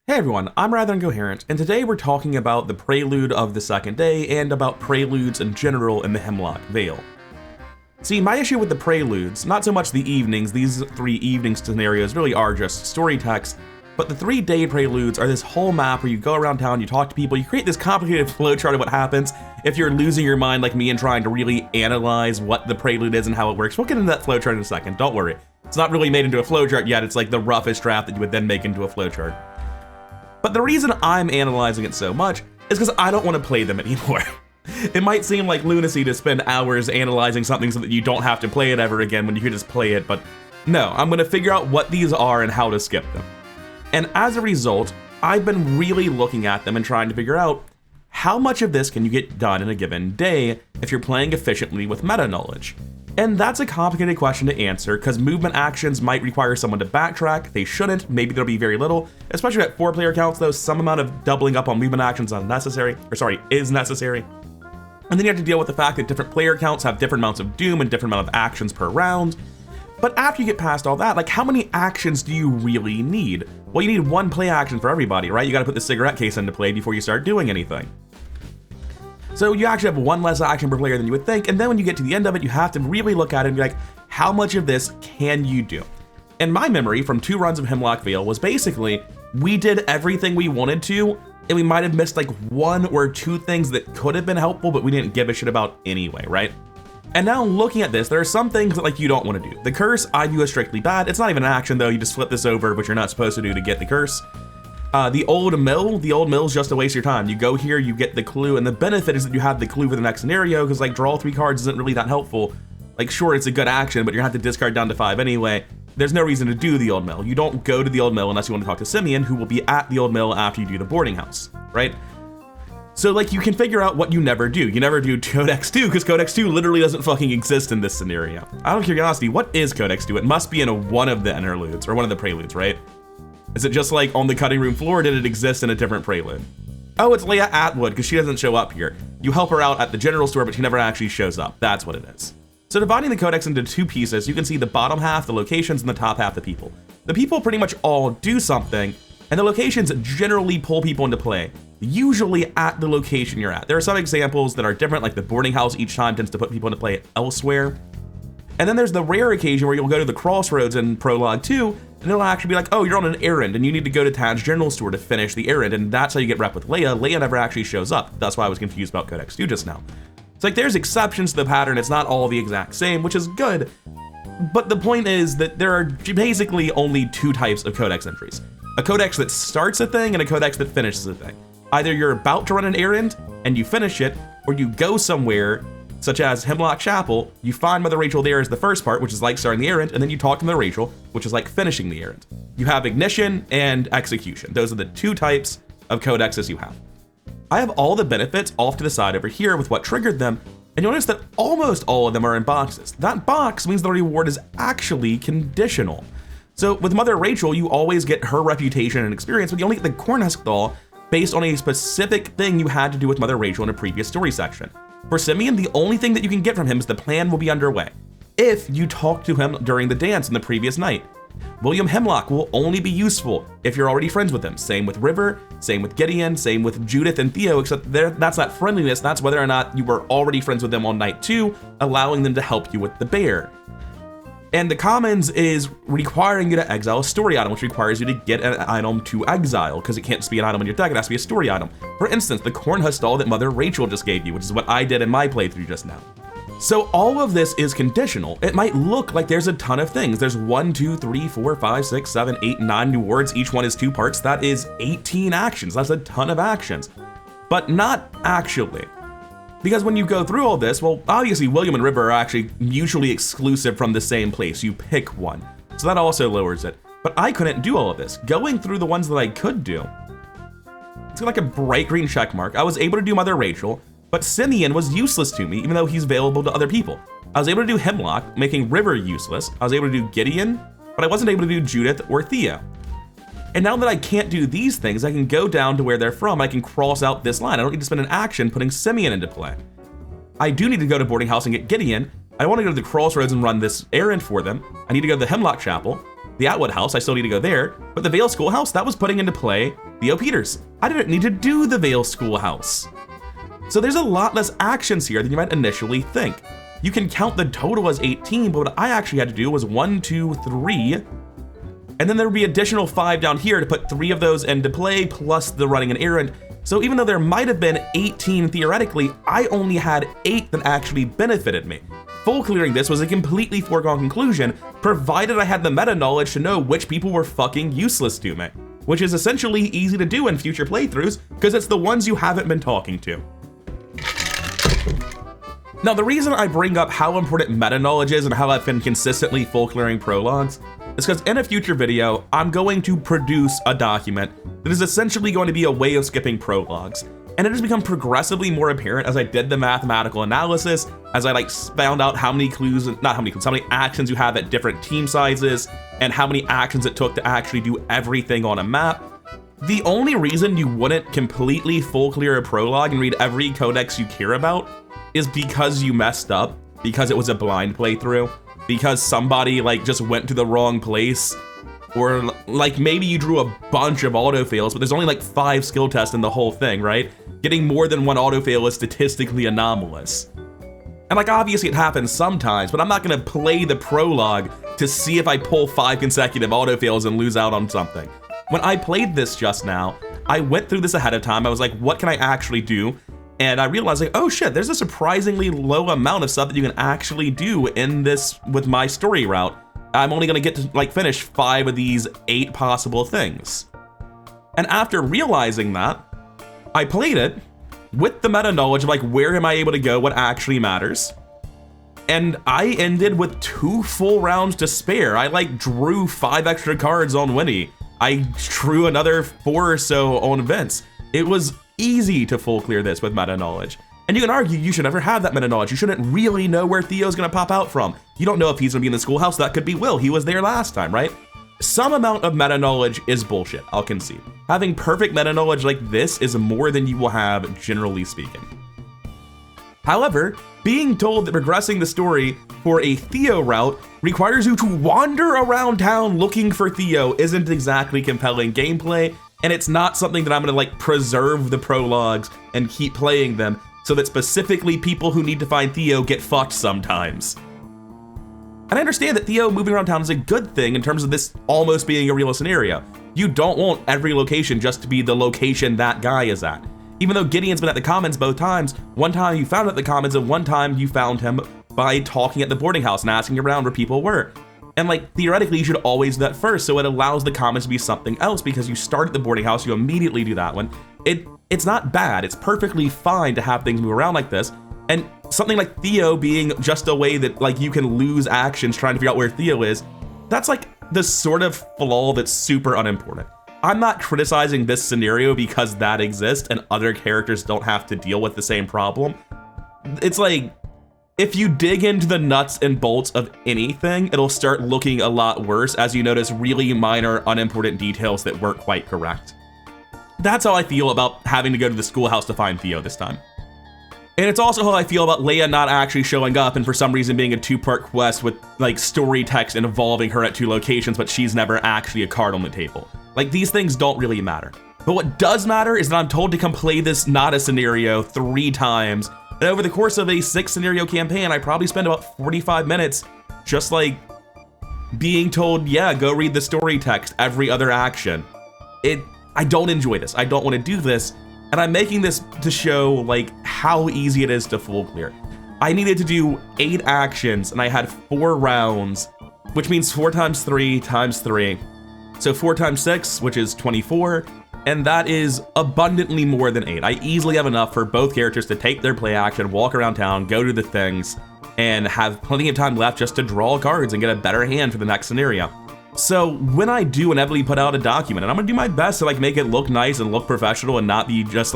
Hey everyone, I'm Rather Incoherent, and today we're talking about the Prelude of the second day and about Preludes in general in the HEMLOCK VALE. See, my issue with the Preludes, not so much the evenings, these 3 evening scenarios really are just story text, but the 3-day Preludes are this whole map where you go around town, you talk to people, you create this complicated flowchart of what happens if you're losing your mind like me and trying to really analyze what the Prelude is and how it works. We'll get into that flowchart in a second, don't worry. It's not really made into a flowchart yet, it's like the roughest draft that you would then make into a flowchart. But the reason I'm analyzing it so much is because I don't want to play them anymore. It might seem like lunacy to spend hours analyzing something so that you don't have to play it ever again when you could just play it, but no, I'm going to figure out what these are and how to skip them. And as a result, I've been really looking at them and trying to figure out how much of this can you get done in a given day if you're playing efficiently with meta knowledge. And that's a complicated question to answer because movement actions might require someone to backtrack. They shouldn't, maybe there'll be very little, especially at 4-player counts though, some amount of doubling up on movement actions is necessary. And then you have to deal with the fact that different player counts have different amounts of doom and different amount of actions per round. But after you get past all that, like how many actions do you really need? Well, you need 1 play action for everybody, right? You gotta put the cigarette case into play before you start doing anything. So you actually have 1 less action per player than you would think, and then when you get to the end of it, you have to really look at it and be like, how much of this can you do? And my memory from 2 runs of HEMLOCK VALE was basically, we did everything we wanted to, and we might have missed like 1 or 2 things that could have been helpful, but we didn't give a shit about anyway, right? And now looking at this, there are some things that like you don't want to do. The curse, I view as strictly bad. It's not even an action though, you just flip this over, which you're not supposed to do to get the curse. The old mill is just a waste of your time. You go here, you get the clue, and the benefit is that you have the clue for the next scenario, because like draw 3 cards isn't really that helpful. Like sure, it's a good action, but you're gonna have to discard down to 5 anyway. There's no reason to do the old mill. You don't go to the old mill unless you want to talk to Simeon, who will be at the old mill after you do the boarding house, right? So like you can figure out what you never do. You never do Codex 2, because Codex 2 literally doesn't fucking exist in this scenario. Out of curiosity, what is Codex 2? It must be in one of the interludes, or one of the preludes, right? Is it just like on the cutting room floor, or did it exist in a different prelude? Oh, it's Leia Atwood, because she doesn't show up here. You help her out at the general store, but she never actually shows up. That's what it is. So dividing the Codex into 2 pieces, you can see the bottom half, the locations, and the top half, the people. The people pretty much all do something, and the locations generally pull people into play, usually at the location you're at. There are some examples that are different, like the boarding house each time tends to put people into play elsewhere. And then there's the rare occasion where you'll go to the crossroads in Prologue 2, and it'll actually be like, oh, you're on an errand, and you need to go to Tad's general store to finish the errand, and that's how you get rep with Leia. Leia never actually shows up. That's why I was confused about Codex 2 just now. It's like there's exceptions to the pattern. It's not all the exact same, which is good. But the point is that there are basically only 2 types of Codex entries. A Codex that starts a thing and a Codex that finishes a thing. Either you're about to run an errand and you finish it, or you go somewhere such as Hemlock Chapel, you find Mother Rachel there as the first part, which is like starting the errand, and then you talk to Mother Rachel, which is like finishing the errand. You have ignition and execution. Those are the 2 types of codexes you have. I have all the benefits off to the side over here with what triggered them, and you'll notice that almost all of them are in boxes. That box means the reward is actually conditional. So with Mother Rachel, you always get her reputation and experience, but you only get the Cornhusk doll based on a specific thing you had to do with Mother Rachel in a previous story section. For Simeon, the only thing that you can get from him is the plan will be underway if you talk to him during the dance in the previous night. William Hemlock will only be useful if you're already friends with him. Same with River, same with Gideon, same with Judith and Theo, except that's not friendliness, that's whether or not you were already friends with them on night 2, allowing them to help you with the bear. And the commons is requiring you to exile a story item, which requires you to get an item to exile, because it can't just be an item in your deck, it has to be a story item. For instance, the Cornhusk doll that Mother Rachel just gave you, which is what I did in my playthrough just now. So all of this is conditional. It might look like there's a ton of things. There's 1, 2, 3, 4, 5, 6, 7, 8, 9 new words. Each one is 2 parts. That is 18 actions. That's a ton of actions, but not actually. Because when you go through all this, well, obviously William and River are actually mutually exclusive from the same place. You pick one. So that also lowers it. But I couldn't do all of this. Going through the ones that I could do, it's like a bright green check mark. I was able to do Mother Rachel, but Simeon was useless to me, even though he's available to other people. I was able to do Hemlock, making River useless. I was able to do Gideon, but I wasn't able to do Judith or Theo. And now that I can't do these things, I can go down to where they're from. I can cross out this line. I don't need to spend an action putting Simeon into play. I do need to go to boarding house and get Gideon. I want to go to the crossroads and run this errand for them. I need to go to the Hemlock Chapel. The Atwood house, I still need to go there, but the Vale Schoolhouse, that was putting into play Theo Peters. I didn't need to do the Vale Schoolhouse. So there's a lot less actions here than you might initially think. You can count the total as 18, but what I actually had to do was 1, 2, 3, and then there would be additional 5 down here to put 3 of those into play, plus the running an errand. So even though there might have been 18 theoretically, I only had 8 that actually benefited me. Full clearing this was a completely foregone conclusion, provided I had the meta knowledge to know which people were fucking useless to me, which is essentially easy to do in future playthroughs, because it's the ones you haven't been talking to. Now, the reason I bring up how important meta knowledge is and how I've been consistently full clearing prologues is because in a future video, I'm going to produce a document that is essentially going to be a way of skipping prologues. And it has become progressively more apparent as I did the mathematical analysis, as I found out how many how many actions you have at different team sizes, and how many actions it took to actually do everything on a map. The only reason you wouldn't completely full clear a prologue and read every codex you care about is because you messed up, because it was a blind playthrough, because somebody just went to the wrong place, or maybe you drew a bunch of auto fails, but there's only 5 skill tests in the whole thing, right? Getting more than 1 auto fail is statistically anomalous. And obviously it happens sometimes, but I'm not gonna play the prologue to see if I pull 5 consecutive auto fails and lose out on something. When I played this just now, I went through this ahead of time. I was like, what can I actually do? And I realized oh shit, there's a surprisingly low amount of stuff that you can actually do in this with my story route. I'm only gonna get to finish 5 of these 8 possible things. And after realizing that, I played it with the meta knowledge of where am I able to go, what actually matters. And I ended with 2 full rounds to spare. I drew 5 extra cards on Winnie. I drew another 4 or so on Vince. It was easy to full clear this with meta knowledge. And you can argue you should never have that meta knowledge. You shouldn't really know where Theo's gonna pop out from. You don't know if he's gonna be in the schoolhouse. That could be Will. He was there last time, right? Some amount of meta knowledge is bullshit, I'll concede. Having perfect meta knowledge like this is more than you will have, generally speaking. However, being told that progressing the story for a Theo route requires you to wander around town looking for Theo isn't exactly compelling gameplay, and it's not something that I'm gonna preserve the prologues and keep playing them so that specifically people who need to find Theo get fucked sometimes. And I understand that Theo moving around town is a good thing in terms of this almost being a real scenario. You don't want every location just to be the location that guy is at. Even though Gideon's been at the Commons both times, one time you found him at the Commons and one time you found him by talking at the boarding house and asking around where people were. And theoretically you should always do that first, so it allows the Commons to be something else, because you start at the boarding house, you immediately do that one. It's not bad, it's perfectly fine to have things move around like this. And something like Theo being just a way that you can lose actions trying to figure out where Theo is, that's the sort of flaw that's super unimportant. I'm not criticizing this scenario because that exists and other characters don't have to deal with the same problem. It's if you dig into the nuts and bolts of anything, it'll start looking a lot worse as you notice really minor, unimportant details that weren't quite correct. That's how I feel about having to go to the schoolhouse to find Theo this time. And it's also how I feel about Leia not actually showing up and for some reason being a 2-part quest with story text involving her at 2 locations, but she's never actually a card on the table. These things don't really matter. But what does matter is that I'm told to come play this not a scenario 3 times. And over the course of a 6 scenario campaign, I probably spend about 45 minutes just being told, yeah, go read the story text, every other action. I don't enjoy this. I don't want to do this. And I'm making this to show how easy it is to full clear. I needed to do 8 actions and I had 4 rounds, which means 4 times 3 times 3. So 4 times 6, which is 24, and that is abundantly more than 8. I easily have enough for both characters to take their play action, walk around town, go do the things, and have plenty of time left just to draw cards and get a better hand for the next scenario. So when I do inevitably put out a document, and I'm gonna do my best to make it look nice and look professional and not be just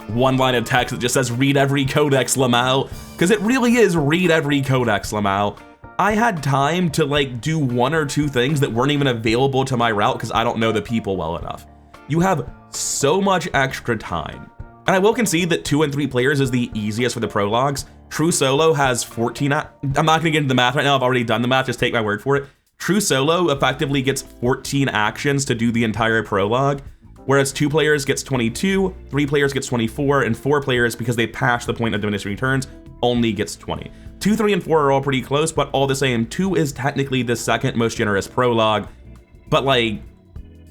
one line of text that just says read every codex Lamau, because it really is read every codex Lamau. I had time to do 1 or 2 things that weren't even available to my route because I don't know the people well enough. You have so much extra time. And I will concede that 2 and 3 players is the easiest for the prologues. True Solo has 14, I'm not gonna get into the math right now, I've already done the math, just take my word for it. True Solo effectively gets 14 actions to do the entire prologue, whereas 2 players gets 22, 3 players gets 24, and 4 players, because they passed the point of diminishing returns, only gets 20. 2, 3, and 4 are all pretty close, but all the same, 2 is technically the second most generous prologue, but like,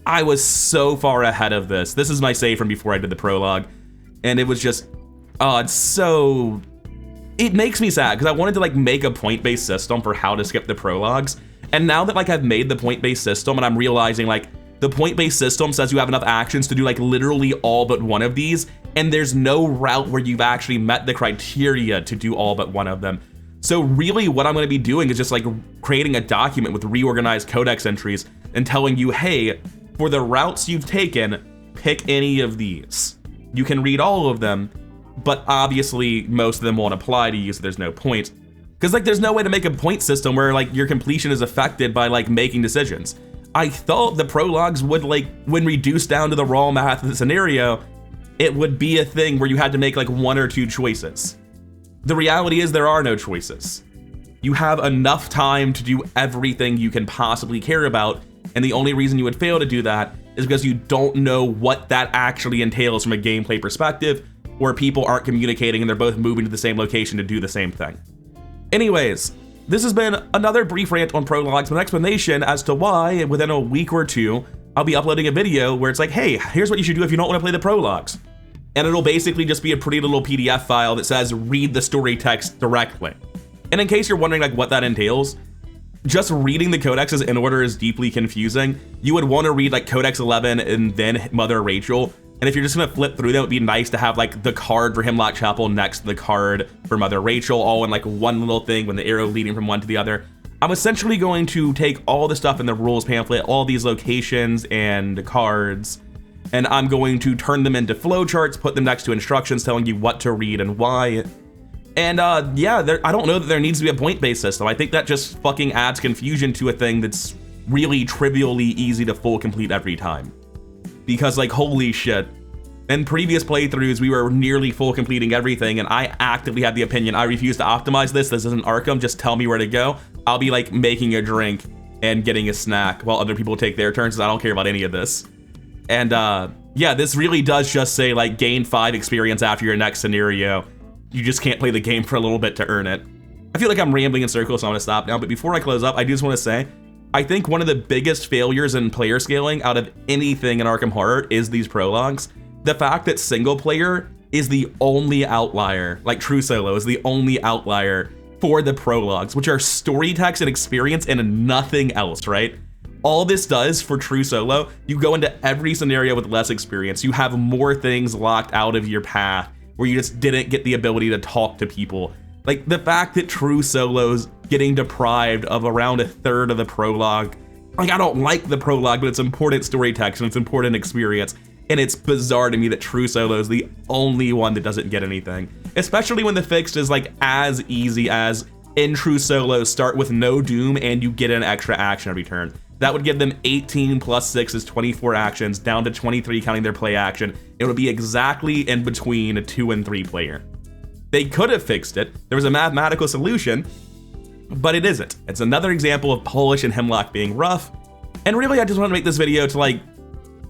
I was so far ahead of this. This is my save from before I did the prologue, and it was just, oh, it's so... It makes me sad, because I wanted to like make a point-based system for how to skip the prologues, and now that like I've made the point-based system and I'm realizing like the point-based system says you have enough actions to do like literally all but one of these, and there's no route where you've actually met the criteria to do all but one of them. So really what I'm going to be doing is just like creating a document with reorganized codex entries and telling you, hey, for the routes you've taken, pick any of these. You can read all of them, but obviously most of them won't apply to you, so there's no point. Because like there's no way to make a point system where like your completion is affected by like making decisions. I thought the prologues would like, when reduced down to the raw math of the scenario, it would be a thing where you had to make like 1 or 2 choices. The reality is there are no choices. You have enough time to do everything you can possibly care about, and the only reason you would fail to do that is because you don't know what that actually entails from a gameplay perspective, or people aren't communicating and they're both moving to the same location to do the same thing. Anyways, this has been another brief rant on prologues with an explanation as to why, within a week or 2, I'll be uploading a video where it's like, hey, here's what you should do if you don't want to play the prologues. And it'll basically just be a pretty little PDF file that says read the story text directly. And in case you're wondering like what that entails, just reading the codexes in order is deeply confusing. You would want to read like Codex 11 and then Mother Rachel. And if you're just gonna flip through them, it would be nice to have like the card for Hemlock Chapel next to the card for Mother Rachel, all in like one little thing with the arrow leading from one to the other. I'm essentially going to take all the stuff in the rules pamphlet, all these locations and cards, and I'm going to turn them into flowcharts, put them next to instructions telling you what to read and why. And yeah, I don't know that there needs to be a point-based system. I think that just fucking adds confusion to a thing that's really trivially easy to full complete every time. Because like, holy shit, in previous playthroughs, we were nearly full completing everything, and I actively had the opinion, I refuse to optimize this isn't Arkham, just tell me where to go. I'll be like making a drink and getting a snack while other people take their turns, because I don't care about any of this. And yeah, this really does just say like gain 5 experience after your next scenario. You just can't play the game for a little bit to earn it. I feel like I'm rambling in circles, so I'm gonna stop now, but before I close up, I do just wanna say, I think one of the biggest failures in player scaling out of anything in Arkham Horror is these prologues. The fact that single player is the only outlier, like True Solo is the only outlier for the prologues, which are story text and experience and nothing else, right? All this does for True Solo, you go into every scenario with less experience. You have more things locked out of your path where you just didn't get the ability to talk to people. Like the fact that True Solo's getting deprived of around 1/3 of the prologue. Like I don't like the prologue, but it's important story text and it's important experience. And it's bizarre to me that True Solo is the only one that doesn't get anything. Especially when the fix is like as easy as in True Solo, start with no doom and you get an extra action every turn. That would give them 18 plus 6 is 24 actions, down to 23 counting their play action. It would be exactly in between a 2 and 3 player. They could have fixed it. There was a mathematical solution, but it isn't. It's another example of Polish and Hemlock being rough. And really, I just want to make this video to like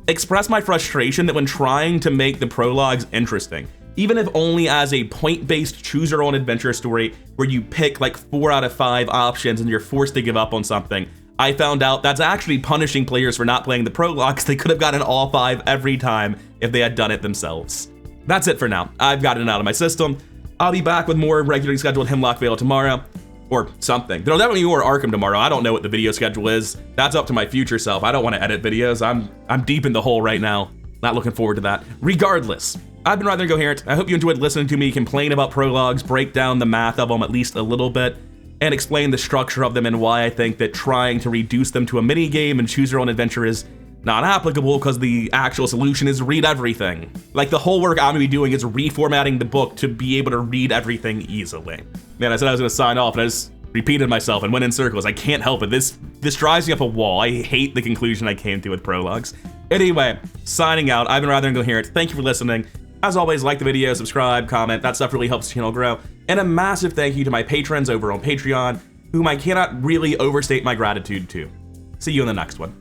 express my frustration that when trying to make the prologues interesting, even if only as a point-based choose your own adventure story where you pick like 4 out of 5 options and you're forced to give up on something, I found out that's actually punishing players for not playing the prologues. They could have gotten all 5 every time if they had done it themselves. That's it for now. I've gotten it out of my system. I'll be back with more regularly scheduled HEMLOCK VALE tomorrow, or something. There'll definitely be more Arkham tomorrow. I don't know what the video schedule is. That's up to my future self. I don't want to edit videos. I'm deep in the hole right now. Not looking forward to that. Regardless, I've been rather incoherent. I hope you enjoyed listening to me complain about prologues, break down the math of them at least a little bit, and explain the structure of them and why I think that trying to reduce them to a mini game and choose your own adventure is not applicable, because the actual solution is read everything. Like the whole work I'm gonna be doing is reformatting the book to be able to read everything easily. Man, I said I was gonna sign off and I just repeated myself and went in circles. I can't help it. This drives me up a wall. I hate the conclusion I came to with prologues. Anyway, signing out. I've been rather incoherent. Thank you for listening. As always, like the video, subscribe, comment. That stuff really helps the channel grow. And a massive thank you to my patrons over on Patreon. whom I cannot really overstate my gratitude to. See you in the next one.